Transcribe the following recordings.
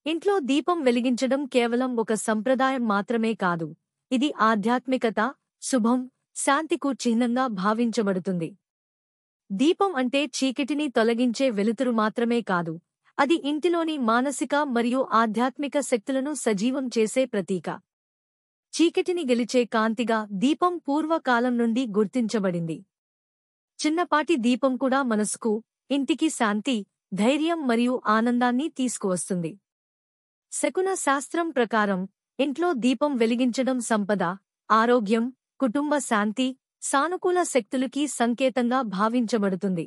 ఇంట్లో దీపం వెలిగించడం కేవలం ఒక సంప్రదాయం మాత్రమే కాదు, ఇది ఆధ్యాత్మికత, శుభం, శాంతికు చిహ్నంగా భావించబడుతుంది. దీపం అంటే చీకటిని తొలగించే వెలుతురు మాత్రమే కాదు, అది ఇంటిలోని మానసిక మరియు ఆధ్యాత్మిక శక్తులను సజీవం చేసే ప్రతీక. చీకటిని గెలిచే కాంతిగా దీపం పూర్వకాలం నుండి గుర్తించబడింది. చిన్నపాటి దీపం కూడా మనసుకు, ఇంటికి శాంతి, ధైర్యం మరియు ఆనందాన్ని తీసుకువస్తుంది. శకున శాస్త్రం ప్రకారం ఇంట్లో దీపం వెలిగించడం సంపద, ఆరోగ్యం, కుటుంబ శాంతి, సానుకూల శక్తులకి సంకేతంగా భావించబడుతుంది.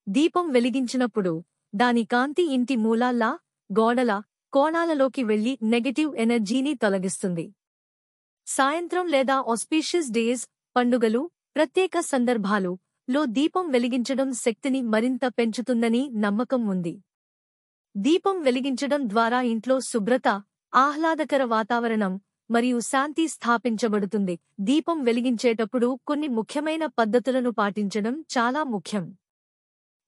దీపం వెలిగించినప్పుడు దాని కాంతి ఇంటి మూలాల్లా, గోడల, కోణాలలోకి వెళ్లి నెగటివ్ ఎనర్జీని తొలగిస్తుంది. సాయంత్రం లేదా ఆస్పీషియస్ డేస్, పండుగలు, ప్రత్యేక సందర్భాలు లో దీపం వెలిగించడం శక్తిని మరింత పెంచుతుందని నమ్మకం ఉంది. దీపం వెలిగించడం ద్వారా ఇంట్లో శుభ్రత, ఆహ్లాదకర వాతావరణం మరియు శాంతి స్థాపించబడుతుంది. దీపం వెలిగించేటప్పుడు కొన్ని ముఖ్యమైన పద్ధతులను పాటించడం చాలా ముఖ్యం.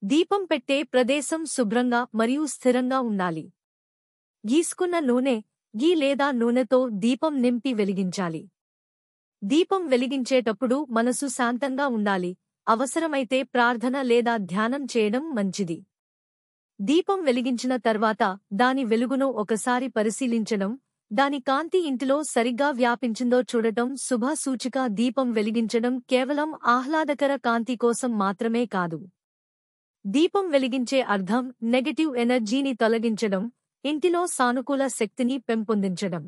దీపం పెట్టే ప్రదేశం శుభ్రంగా మరియు స్థిరంగా ఉండాలి. గీసుకున్న నూనె, గీ లేదా నూనెతో దీపం నింపి వెలిగించాలి. దీపం వెలిగించేటప్పుడు మనసు శాంతంగా ఉండాలి, అవసరమైతే ప్రార్థన లేదా ధ్యానం చేయడం మంచిది. దీపం వెలిగించిన తర్వాత దాని వెలుగును ఒకసారి పరిశీలించడం, దాని కాంతి ఇంటిలో సరిగ్గా వ్యాపించిందో చూడటం శుభ సూచిక. దీపం వెలిగించడం కేవలం ఆహ్లాదకర కాంతి కోసం మాత్రమే కాదు. దీపం వెలిగించే అర్థం నెగటివ్ ఎనర్జీని తొలగించడం, ఇంటిలో సానుకూల శక్తిని పెంపొందించడం.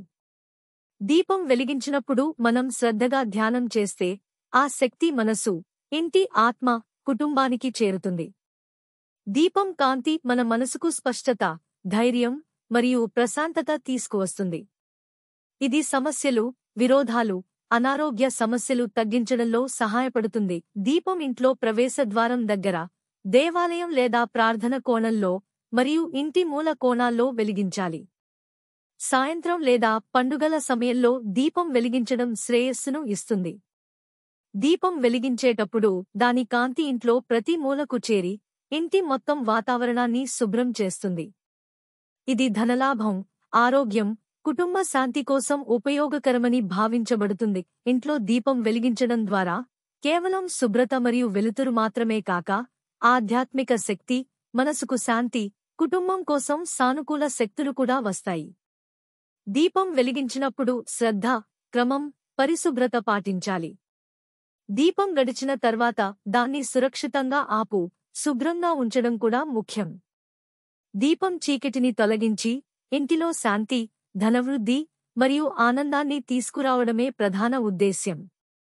దీపం వెలిగించినప్పుడు మనం శ్రద్ధగా ధ్యానం చేస్తే ఆ శక్తి మనసు, ఇంటి ఆత్మ, కుటుంబానికి చేరుతుంది. దీపం కాంతి మన మనసుకు స్పష్టత, ధైర్యం మరియు ప్రశాంతత తీసుకువస్తుంది. ఇది సమస్యలు, విరోధాలు, అనారోగ్య సమస్యలు తగ్గించడంలో సహాయపడుతుంది. దీపం ఇంట్లో ప్రవేశద్వారం దగ్గర, దేవాలయం లేదా ప్రార్థన కోణంలో మరియు ఇంటి మూల కోణాల్లో వెలిగించాలి. సాయంత్రం లేదా పండుగల సమయంలో దీపం వెలిగించడం శ్రేయస్సును ఇస్తుంది. దీపం వెలిగించేటప్పుడు దాని కాంతి ఇంట్లో ప్రతి మూలకు చేరి ఇంటి మొత్తం వాతావరణాన్ని శుభ్రం చేస్తుంది. ఇది ధనలాభం, ఆరోగ్యం, కుటుంబ శాంతి కోసం ఉపయోగకరమని భావించబడుతుంది. ఇంట్లో దీపం వెలిగించడం ద్వారా కేవలం శుభ్రత మరియు వెలుతురు మాత్రమే కాక, ఆధ్యాత్మిక శక్తి, మనసుకు శాంతి, కుటుంబం కోసం సానుకూల శక్తులు కూడా వస్తాయి. దీపం వెలిగించినప్పుడు శ్రద్ధ, క్రమం, పరిశుభ్రత పాటించాలి. దీపం గడిచిన తర్వాత దాన్ని సురక్షితంగా ఆపు, శుభ్రంగా ఉంచడం కూడా ముఖ్యం. దీపం చీకటిని తొలగించి ఇంటిలో శాంతి, ధనవృద్ధి మరియు ఆనందాన్ని తీసుకురావడమే ప్రధాన ఉద్దేశ్యం.